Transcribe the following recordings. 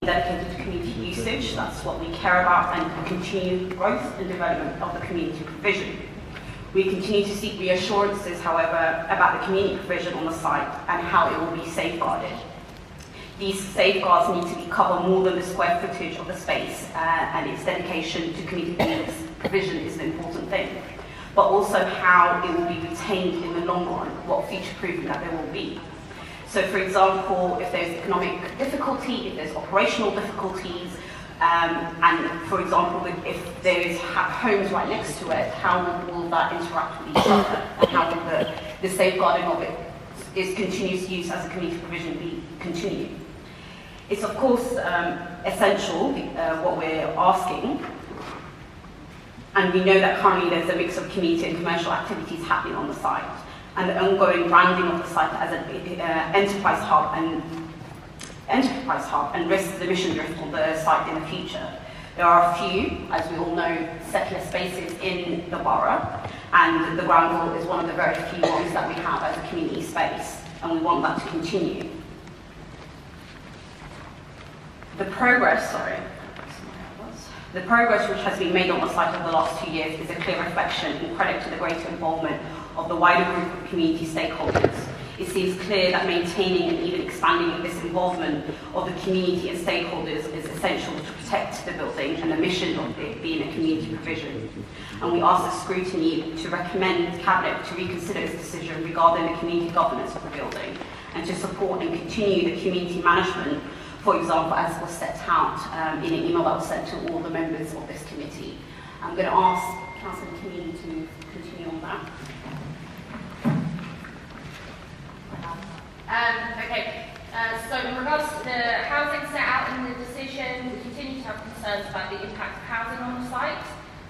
dedicated to community usage. That's what we care about, and continued growth and development of the community provision. We continue to seek reassurances, however, about the community provision on the site and how it will be safeguarded. These safeguards need to cover more than the square footage of the space, and its dedication to community provision is an important thing, but also how it will be retained in the long run, what future proofing that there will be. So, for example, if there's economic difficulty, if there's operational difficulties, and for example, if there's homes right next to it, how will that interact with each other, and how will the safeguarding of it is continuous use as a community provision be continued? It's of course essential, what we're asking, and we know that currently there's a mix of community and commercial activities happening on the site, and the ongoing branding of the site as an enterprise hub and risks the mission drift on the site in the future. There are a few, as we all know, settler spaces in the borough, and the Granville is one of the very few ones that we have as a community space, and we want that to continue. The progress which has been made on the site over the last 2 years is a clear reflection and credit to the greater involvement of the wider group of community stakeholders. It seems clear that maintaining and even expanding this involvement of the community and stakeholders is essential to protect the building and the mission of it being a community provision. And we ask the scrutiny to recommend Cabinet to reconsider its decision regarding the community governance of the building, and to support and continue the community management, for example, as was set out in an email that was sent to all the members of this committee. I'm going to ask Councillor Keane to continue on that. So in regards to the housing set out in the decision, we continue to have concerns about the impact of housing on the site,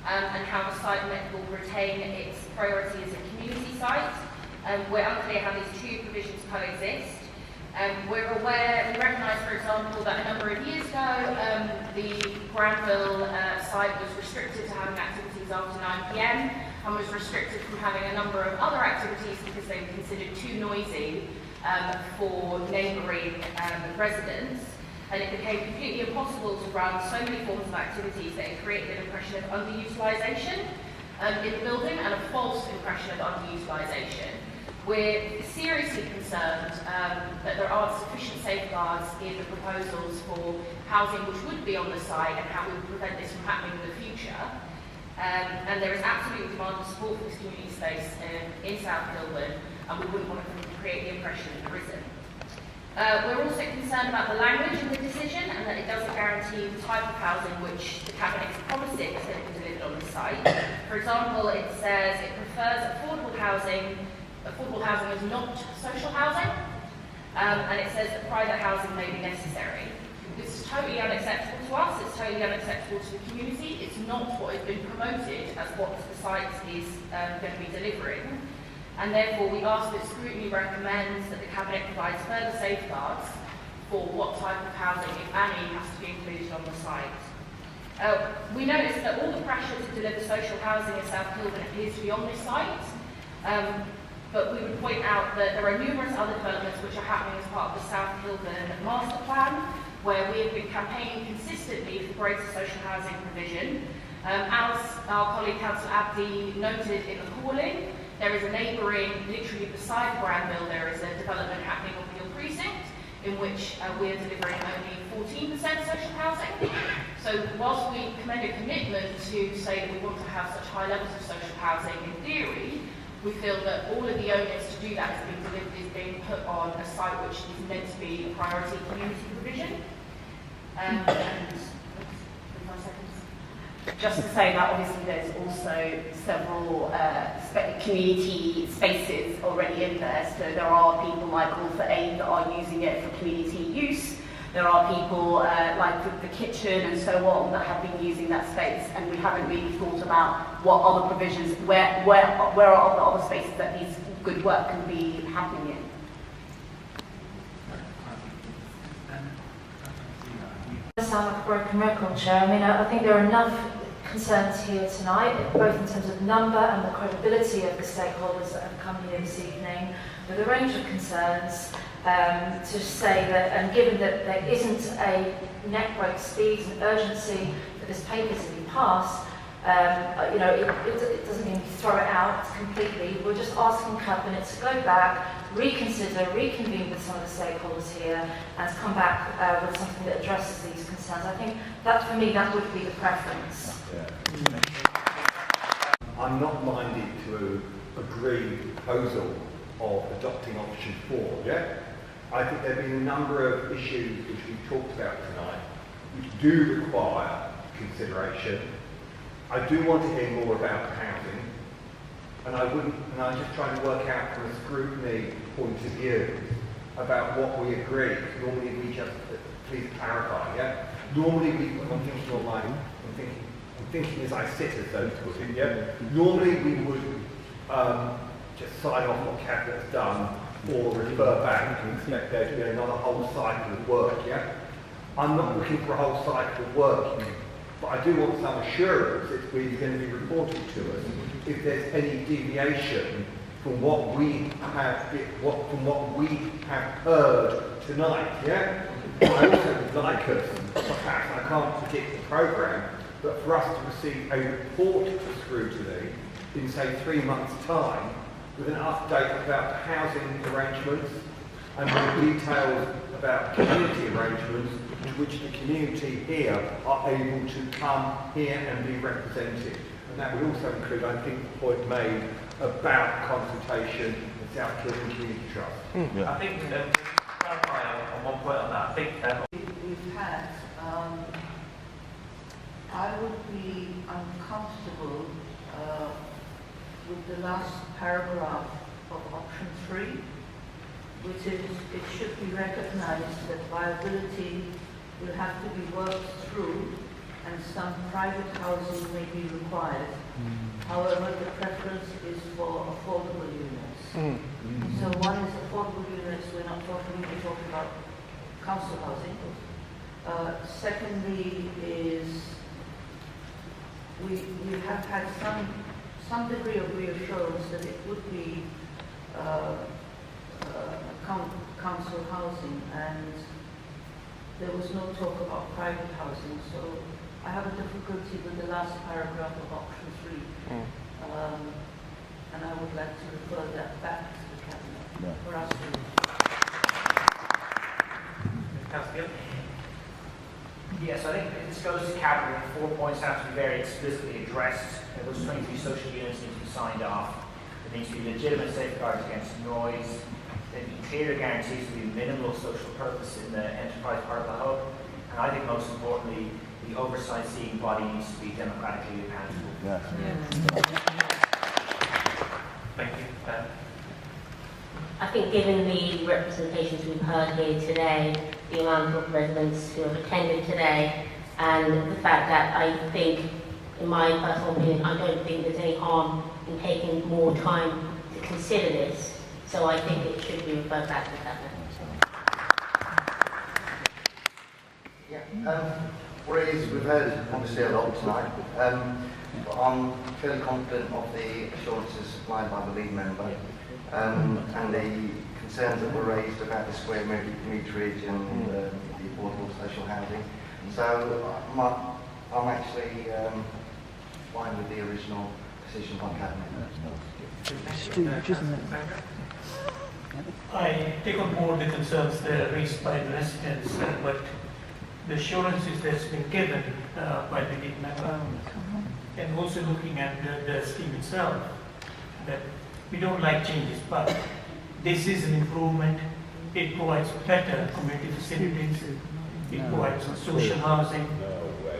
and how the site will retain its priority as a community site. We're unclear how these two provisions coexist. We're aware, we recognise, for example, that a number of years ago, the Granville site was restricted to having activities after 9 PM and was restricted from having a number of other activities because they were considered too noisy for neighbouring residents. And it became completely impossible to run so many forms of activities that it created an impression of underutilisation in the building, and a false impression of underutilisation. We're seriously concerned that there aren't sufficient safeguards in the proposals for housing which would be on the site, and how we would prevent this from happening in the future. And there is absolute demand and support for this community space in South Kilburn, and we wouldn't want to create the impression that there isn't. We're also concerned about the language in the decision, and that it doesn't guarantee the type of housing which the Cabinet is promising is going to be delivered on the site. For example, it says it prefers affordable housing. Affordable housing is not social housing, and it says that private housing may be necessary. This is totally unacceptable to us, it's totally unacceptable to the community, it's not what has been promoted as what the site is going to be delivering, and therefore we ask that scrutiny recommends that the Cabinet provides further safeguards for what type of housing, if any, has to be included on the site. We notice that all the pressure to deliver social housing in South Kilburn appears to be on this site. But we would point out that there are numerous other developments which are happening as part of the South Kilburn Master Plan, where we have been campaigning consistently for greater social housing provision. As our colleague Councillor Abdi noted in the call-in, there is a neighbouring, literally beside Granville, there is a development happening on Peel Precinct, in which we are delivering only 14% social housing. So whilst we commend a commitment to say that we want to have such high levels of social housing in theory, we feel that all of the onus to do that is being put on a site which is meant to be a priority community provision. Just to say that obviously there's also several community spaces already in there. So there are people like All for Aid that are using it for community use. There are people like the kitchen and so on that have been using that space, and we haven't really thought about what other provisions, where are the other spaces that these good work can be happening in. It sounds like a broken record, Chair. I mean, I think there are enough concerns here tonight, both in terms of number and the credibility of the stakeholders that have come here this evening, with a range of concerns, to say that, and given that there isn't a network speed and urgency for this paper to be passed, you know, it doesn't mean we throw it out completely. We're just asking Cabinet to go back, reconsider, reconvene with some of the stakeholders here, and come back with something that addresses these concerns. I think that, for me, that would be the preference. I'm not minded to agree with the proposal of adopting option 4, yeah? I think there have been a number of issues which we've talked about tonight, which do require consideration. I do want to hear more about housing, and I'm just trying to work out from a scrutiny point of view about what we agree. Normally we just, please clarify, yeah? Normally I'm thinking as I sit as those two, yeah? Normally we would just sign off what Cabinet has done or refer back and expect there to be another whole cycle of work, yeah? I'm not looking for a whole cycle of work, but I do want some assurance it's really going to be reported to us if there's any deviation from what we have heard tonight, yeah? I also would like us, perhaps, I can't predict the programme, but for us to receive a report for scrutiny in, say, 3 months' time with an update about the housing arrangements and more details about community arrangements to which the community here are able to come here and be represented. And that would also include, I think, the point made about consultation with South Kilburn Community Trust. I think, to clarify on one point on that, I think we've had, I would be uncomfortable with the last paragraph of option 3, which is it should be recognised that viability will have to be worked through and some private housing may be required. However, the preference is for affordable units. So one is affordable units, we're talking about council housing. Secondly is we have had some degree of reassurance that it would be council housing, and there was no talk about private housing, so I have a difficulty with the last paragraph of option 3. And I would like to refer that back to the Cabinet for us to... Yes, I think this goes to Cabinet. 4 points have to be very explicitly addressed. Those 23 social units need to be signed off. There needs to be legitimate safeguards against noise. There need to be clear guarantees to be minimal social purpose in the enterprise part of the hub. And I think most importantly, the oversight seeing body needs to be democratically accountable. Thank you. I think given the representations we've heard here today, the amount of residents who have attended today, and the fact that I think, in my personal opinion, I don't think there's any harm in taking more time to consider this. So I think it should be referred back to Cabinet. Whereas we've heard obviously a lot tonight, I'm fairly confident of the assurances supplied by the lead member and the concerns that were raised about the square meterage and the affordable social housing. So I'm actually fine with the original decision by Cabinet. I take on board the concerns that are raised by the residents, but the assurances that's been given by the lead member, and also looking at the scheme itself, that we don't like changes, but this is an improvement. It provides better community facilities. It provides social housing.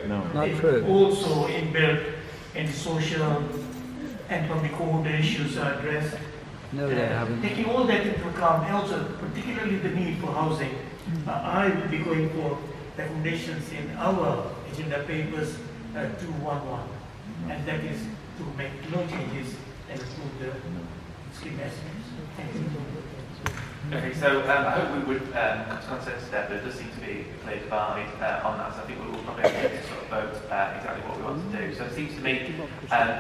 It also inbuilt in social and public order issues are addressed. No, they haven't. Taking all that into account, and also particularly the need for housing, I will be going for recommendations in our agenda papers 211, and that is to make no changes and approve the scheme estimates. Thank you. Okay, so I hope we would come to consensus there, but there does seem to be a clear divide on that, so I think we will probably have to sort of vote exactly what we want to do. So it seems to me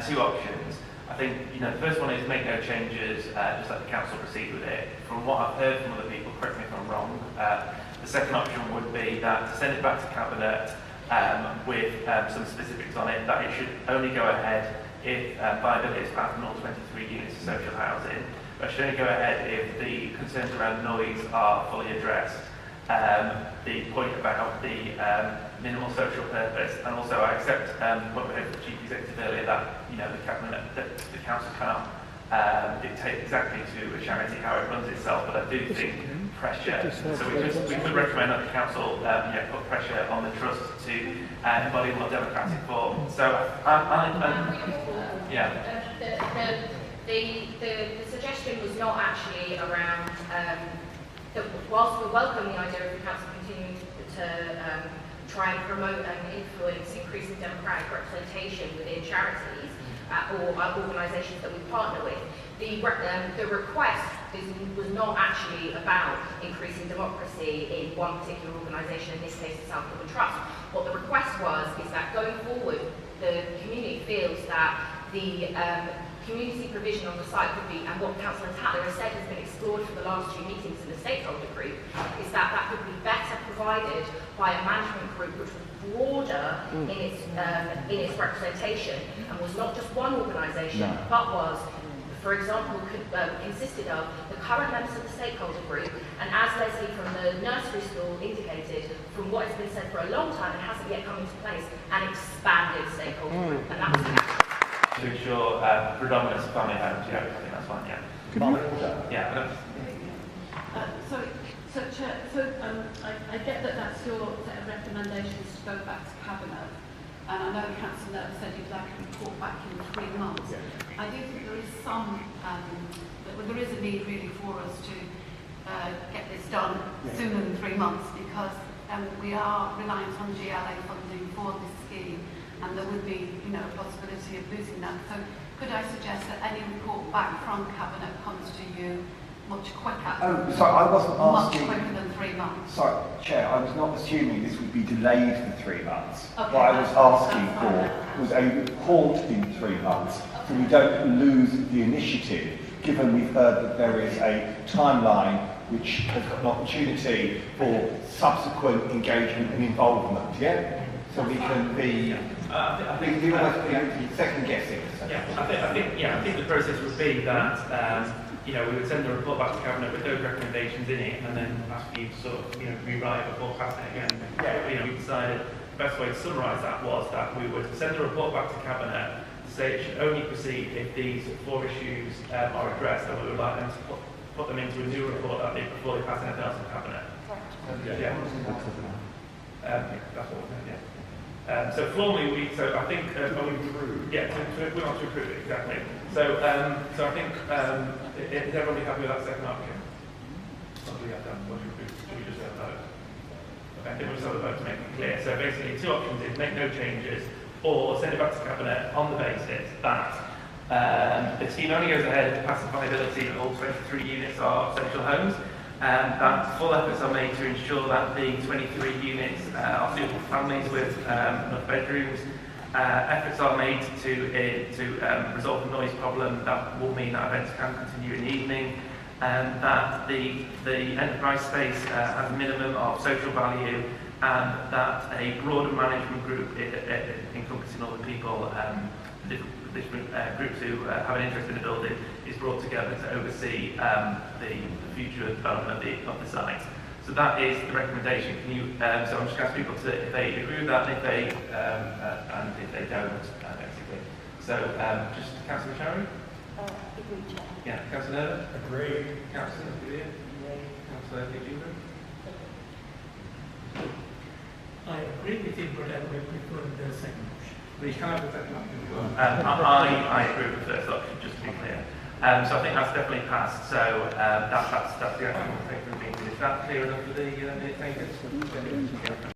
two options. I think, the first one is make no changes, just let the council proceed with it. From what I've heard from other people, correct me if I'm wrong, the second option would be that to send it back to Cabinet with some specifics on it, that it should only go ahead if viability is found in all 23 units of social housing. But should only go ahead if the concerns around noise are fully addressed. The point about the minimal social purpose, and also I accept what we heard from the Chief Executive earlier that the council cannot dictate exactly to a charity how it runs itself, but I do think pressure. So we could recommend that the council put pressure on the trust to embody a more democratic form. So The suggestion was not actually around that whilst we welcome the idea of the council continuing to try and promote and influence increasing democratic representation within charities or organisations that we partner with, the request was not actually about increasing democracy in one particular organisation, in this case the South Kilburn Trust. What the request was is that going forward, the community feels that the community provision on the site could be, and what Councillor Tatler has said has been explored for the last two meetings in the stakeholder group, is that that could be better provided by a management group which was broader in its representation and was not just one organisation, but was, for example, consisted of the current members of the stakeholder group, and as Leslie from the nursery school indicated, from what has been said for a long time and hasn't yet come into place, an expanded stakeholder group, and that was to ensure predominance of family homes. I think that's fine. I get that that's your set of recommendations to go back to Cabinet, and I know Councillor Neville said you'd like a report back in 3 months. I do think there is there is a need really for us to get this done sooner than 3 months, because we are reliant on GLA funding for this scheme, and there would be, a possibility of losing that. So could I suggest that any report back from Cabinet comes to you much quicker? Oh, sorry, I wasn't asking... Much quicker than 3 months. Sorry, Chair, I was not assuming this would be delayed for 3 months. Okay, what I was asking for was a report in 3 months, so we don't lose the initiative, given we've heard that there is a timeline which has got an opportunity for subsequent engagement and involvement, So we can be... I think we almost be second guessing. I think the process would be that we would send the report back to Cabinet with those recommendations in it, and then ask you to sort of rewrite before passing it again. We decided the best way to summarise that was that we would send the report back to Cabinet to say it should only proceed if these 4 issues are addressed, and we would like them to put them into a new report that they before they pass anything else to Cabinet. That's what we're saying. So formally, I think we want to approve it exactly. So I think is everybody happy with that second option? What do we have done? What do we approve? Should we just have a vote? Okay, I think we'll just have a vote to make it clear. So basically, 2 options is make no changes, or send it back to Cabinet on the basis that the scheme only goes ahead if passive viability of all 23 units are social homes. That full efforts are made to ensure that the 23 units are suitable for families with enough bedrooms. Efforts are made to resolve the noise problem that will mean that events can continue in the evening. That the enterprise space has a minimum of social value, and that a broader management group encompassing all the people, different groups who have an interest in the building, is brought together to oversee the future development of the site. So that is the recommendation. Can you? So I'm just going to ask people if they agree with that, and if they don't, basically. So just Councillor Shari? Agree, Chair. Yeah, Councillor Neville? Agree. Councillor Gillian? Councillor Ginger? I agree with you, but I would prefer the second option. Well, you can have the second option as well. I agree with the first option, just to be clear. So I think that's definitely passed. So that's the action we'll take from the meeting. Is that clear enough for the minute takers?